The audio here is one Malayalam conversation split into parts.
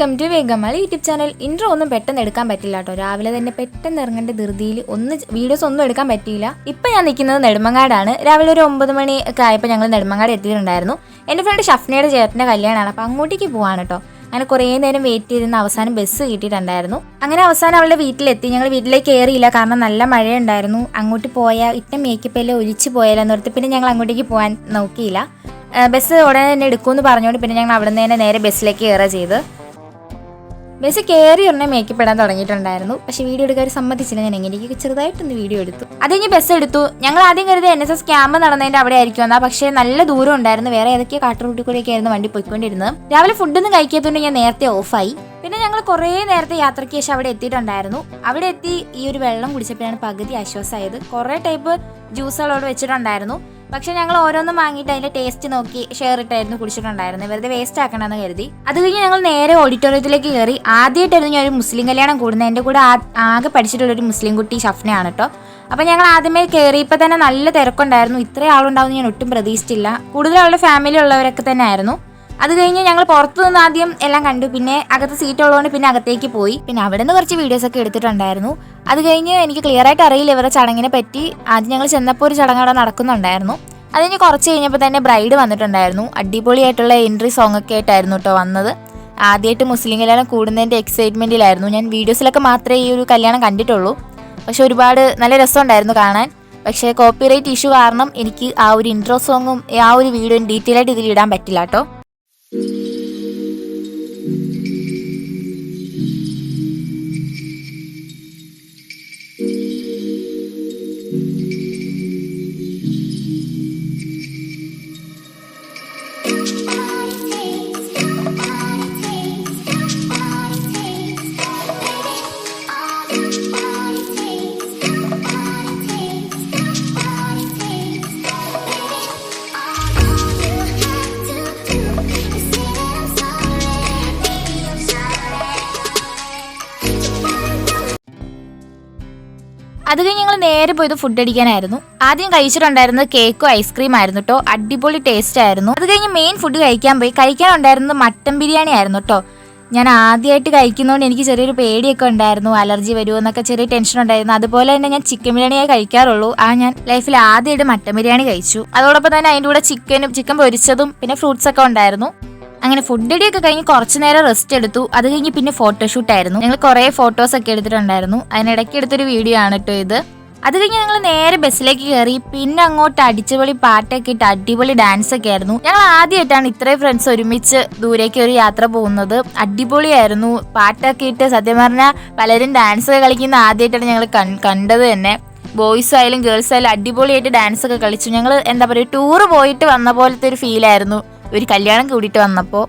വെൽക്കം ടു വേഗമൽ യൂട്യൂബ് ചാനൽ. ഇൻട്രോ ഒന്നും പെട്ടെന്ന് എടുക്കാൻ പറ്റില്ല കേട്ടോ. രാവിലെ തന്നെ പെട്ടെന്ന് ഇറങ്ങേണ്ട ധൃതിയിൽ വീഡിയോസ് ഒന്നും എടുക്കാൻ പറ്റിയില്ല. ഇപ്പം ഞാൻ നിൽക്കുന്നത് നെടുമങ്ങാടാണ്. രാവിലെ ഒരു 9 മണി ഒക്കെ ആയപ്പോൾ ഞങ്ങൾ നെടുമങ്ങാട് എത്തിയിട്ടുണ്ടായിരുന്നു. എൻ്റെ ഫ്രണ്ട് ഷഫ്നയുടെ ചേട്ടൻ്റെ കല്യാണമാണ്, അപ്പോൾ അങ്ങോട്ടേക്ക് പോവാണ് കേട്ടോ. അങ്ങനെ കുറേ നേരം വെയിറ്റ് ചെയ്തിരുന്ന അവസാനം ബസ് കിട്ടിയിട്ടുണ്ടായിരുന്നു. അങ്ങനെ അവസാനം അവളുടെ വീട്ടിലെത്തി. ഞങ്ങൾ വീട്ടിലേക്ക് കയറിയില്ല, കാരണം നല്ല മഴയുണ്ടായിരുന്നു. അങ്ങോട്ട് പോയാൽ ഇട്ട മേക്കപ്പെല്ലാം ഒലിച്ച് പോയാലെന്ന് ഓർത്ത് പിന്നെ ഞങ്ങൾ അങ്ങോട്ടേക്ക് പോകാൻ നോക്കിയില്ല. ബസ് ഉടനെ തന്നെ എടുക്കുമെന്ന് പറഞ്ഞുകൊണ്ട് പിന്നെ ഞങ്ങൾ അവിടെ നിന്ന് തന്നെ നേരെ ബസ്സിലേക്ക് കയറുക ചെയ്ത്. ബസ് കയറി ഉടനെ മേക്കപ്പ് ഇടാൻ തുടങ്ങിയിട്ടുണ്ടായിരുന്നു. പക്ഷേ വീഡിയോ എടുക്കാൻ സമ്മതിച്ചില്ല. ഞാൻ എങ്ങനെയൊക്കെ ചെറുതായിട്ടൊന്ന് വീഡിയോ എടുത്തു. അത് കഴിഞ്ഞ് ബസ് എടുത്തു. ഞങ്ങൾ ആദ്യം കരുതി NSS ക്യാമ്പ് നടന്നതിൻ്റെ അവിടെ ആയിരിക്കും എന്നാൽ, പക്ഷേ നല്ല ദൂരം ഉണ്ടായിരുന്നു. വേറെ ഏതൊക്കെ കാട്ടുറൂട്ടിൽ കൂടെയൊക്കെ ആയിരുന്നു വണ്ടി പോയിക്കൊണ്ടിരുന്നത്. രാവിലെ ഫുഡൊന്നും കഴിക്കാത്തതുകൊണ്ട് ഞാൻ നേരത്തെ ഓഫായി. പിന്നെ ഞങ്ങൾ കുറേ നേരത്തെ യാത്രയ്ക്ക് ശേഷം അവിടെ എത്തിയിട്ടുണ്ടായിരുന്നു. അവിടെ എത്തി ഈ ഒരു വെള്ളം കുടിച്ചപ്പോഴാണ് പകുതി ആശ്വാസമായത്. കുറേ ടൈപ്പ് ജ്യൂസുകളോട് വെച്ചിട്ടുണ്ടായിരുന്നു. പക്ഷെ ഞങ്ങൾ ഓരോന്നും വാങ്ങിയിട്ട് അതിന്റെ ടേസ്റ്റ് നോക്കി ഷെയർ ഇട്ടായിരുന്നു കുടിച്ചിട്ടുണ്ടായിരുന്നു. വെറുതെ വേസ്റ്റ് ആക്കണമെന്ന് കരുതി. അത് കഴിഞ്ഞ് ഞങ്ങൾ നേരെ ഓഡിറ്റോറിയത്തിലേക്ക് കയറി. ആദ്യമായിട്ടായിരുന്നു ഞാൻ ഒരു മുസ്ലിം കല്യാണം കൂടുന്നത്. എൻ്റെ കൂടെ ആകെ പഠിച്ചിട്ടുള്ളൊരു മുസ്ലിം കുട്ടി ഷഫ്നയാണ് കേട്ടോ. അപ്പം ഞങ്ങൾ ആദ്യമേ കയറിയപ്പോൾ തന്നെ നല്ല തിരക്കുണ്ടായിരുന്നു. ഇത്രയും ആളുണ്ടാവും ഞാൻ ഒട്ടും പ്രതീക്ഷിച്ചില്ല. കൂടുതൽ അവളുടെ ഫാമിലി ഉള്ളവരൊക്കെ തന്നെ ആയിരുന്നു. അത് കഴിഞ്ഞ് ഞങ്ങൾ പുറത്തു നിന്ന് ആദ്യം എല്ലാം കണ്ടു. പിന്നെ അകത്ത് സീറ്റ് ഉള്ളതുകൊണ്ട് പിന്നെ അകത്തേക്ക് പോയി. പിന്നെ അവിടെ നിന്ന് കുറച്ച് വീഡിയോസൊക്കെ എടുത്തിട്ടുണ്ടായിരുന്നു. അത് കഴിഞ്ഞ് എനിക്ക് ക്ലിയർ ആയിട്ട് അറിയില്ല ഇവരുടെ ചടങ്ങിനെ പറ്റി. ആദ്യം ഞങ്ങൾ ചെന്നപ്പോൾ ഒരു ചടങ്ങ് അവിടെ നടക്കുന്നുണ്ടായിരുന്നു. അത് കഴിഞ്ഞ് കുറച്ച് കഴിഞ്ഞപ്പോൾ തന്നെ ബ്രൈഡ് വന്നിട്ടുണ്ടായിരുന്നു. അടിപൊളിയായിട്ടുള്ള എൻട്രി സോങ് ഒക്കെ ആയിട്ടായിരുന്നു കേട്ടോ വന്നത്. ആദ്യമായിട്ട് മുസ്ലിം കല്യാണം കൂടുന്നതിൻ്റെ എക്സൈറ്റ്മെൻറ്റിലായിരുന്നു. ഞാൻ വീഡിയോസിലൊക്കെ മാത്രമേ ഈ ഒരു കല്യാണം കണ്ടിട്ടുള്ളൂ. പക്ഷെ ഒരുപാട് നല്ല രസമുണ്ടായിരുന്നു കാണാൻ. പക്ഷേ കോപ്പിറൈറ്റ് ഇഷ്യൂ കാരണം എനിക്ക് ആ ഒരു ഇൻട്രോ സോങ്ങും ആ ഒരു വീഡിയോയും ഡീറ്റെയിൽ ആയിട്ട് ഇതിൽ ഇടാൻ പറ്റില്ല കേട്ടോ. അത് കഴിഞ്ഞ് ഞങ്ങൾ നേരെ പോയത് ഫുഡ് അടിക്കാനായിരുന്നു. ആദ്യം കഴിച്ചിട്ടുണ്ടായിരുന്നത് കേക്കും ഐസ്ക്രീം ആയിരുന്നു കേട്ടോ. അടിപൊളി ടേസ്റ്റ് ആയിരുന്നു. അത് കഴിഞ്ഞ് മെയിൻ ഫുഡ് കഴിക്കാൻ പോയി. കഴിക്കാനുണ്ടായിരുന്നത് മട്ടൻ ബിരിയാണി ആയിരുന്നു കേട്ടോ. ഞാൻ ആദ്യമായിട്ട് കഴിക്കുന്നതുകൊണ്ട് എനിക്ക് ചെറിയൊരു പേടിയൊക്കെ ഉണ്ടായിരുന്നു. അലർജി വരുമോ എന്നൊക്കെ ചെറിയ ടെൻഷൻ ഉണ്ടായിരുന്നു. അതുപോലെ തന്നെ ഞാൻ ചിക്കൻ ബിരിയാണിയെ കഴിക്കാറുള്ളൂ. ഞാൻ ലൈഫിൽ ആദ്യമായിട്ട് മട്ടൻ ബിരിയാണി കഴിച്ചു. അതോടൊപ്പം തന്നെ അതിൻ്റെ കൂടെ ചിക്കൻ പൊരിച്ചതും പിന്നെ ഫ്രൂട്ട്സ് ഒക്കെ ഉണ്ടായിരുന്നു. അങ്ങനെ ഫുഡ് അടിയൊക്കെ കഴിഞ്ഞ് കുറച്ച് നേരം റെസ്റ്റ് എടുത്തു. അത് കഴിഞ്ഞ് പിന്നെ ഫോട്ടോഷൂട്ട് ആയിരുന്നു. ഞങ്ങൾ കുറേ ഫോട്ടോസ് ഒക്കെ എടുത്തിട്ടുണ്ടായിരുന്നു. അതിനിടയ്ക്ക് എടുത്തൊരു വീഡിയോ ആണ് കേട്ടോ ഇത്. അത് കഴിഞ്ഞ് ഞങ്ങൾ നേരെ ബസ്സിലേക്ക് കയറി. പിന്നെ അങ്ങോട്ട് അടിച്ചുപൊളി പാട്ടൊക്കെ ഇട്ട് അടിപൊളി ഡാൻസ് ഒക്കെ ആയിരുന്നു. ഞങ്ങൾ ആദ്യമായിട്ടാണ് ഇത്രയും ഫ്രണ്ട്സ് ഒരുമിച്ച് ദൂരേക്ക് ഒരു യാത്ര പോകുന്നത്. അടിപൊളിയായിരുന്നു. പാട്ടൊക്കെ ഇട്ട് സത്യം പറഞ്ഞാൽ പലരും ഡാൻസ് ഒക്കെ കളിക്കുന്ന ആദ്യമായിട്ടാണ് ഞങ്ങൾ കണ്ടത് തന്നെ. ബോയ്സ് ആയാലും ഗേൾസ് ആയാലും അടിപൊളിയായിട്ട് ഡാൻസ് ഒക്കെ കളിച്ചു. ഞങ്ങൾ എന്താ പറയുക, ടൂറ് പോയിട്ട് വന്ന പോലത്തെ ഒരു ഫീലായിരുന്നു ഒരു കല്യാണം കൂടിയിട്ട് വന്നപ്പോൾ.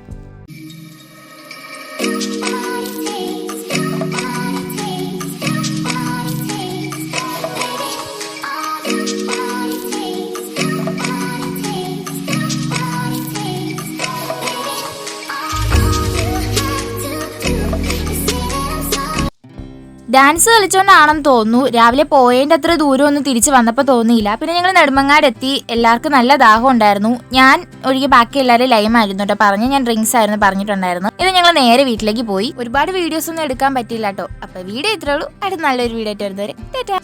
ഡാൻസ് കളിച്ചുകൊണ്ടാണെന്ന് തോന്നുന്നു. രാവിലെ പോയതിൻ്റെ അത്ര ദൂരം ഒന്നും തിരിച്ച് വന്നപ്പോൾ തോന്നിയില്ല. പിന്നെ ഞങ്ങൾ നെടുമങ്ങാട് എത്തി. എല്ലാവർക്കും നല്ല ദാഹം ഉണ്ടായിരുന്നു. ഞാൻ ഒഴികെ ബാക്കി എല്ലാവരും ലൈമായിരുന്നു കേട്ടോ. ഞാൻ ഡ്രിങ്ക്സ് ആയിരുന്നു പറഞ്ഞിട്ടുണ്ടായിരുന്നു. ഇത് ഞങ്ങൾ നേരെ വീട്ടിലേക്ക് പോയി. ഒരുപാട് വീഡിയോസ് ഒന്നും എടുക്കാൻ പറ്റില്ല കേട്ടോ. അപ്പോൾ വീഡിയോ ഇത്രേ ഉള്ളൂ. അടുത്ത നല്ലൊരു വീഡിയോ ആയിട്ട് വരുന്നവരെ ടാറ്റാ.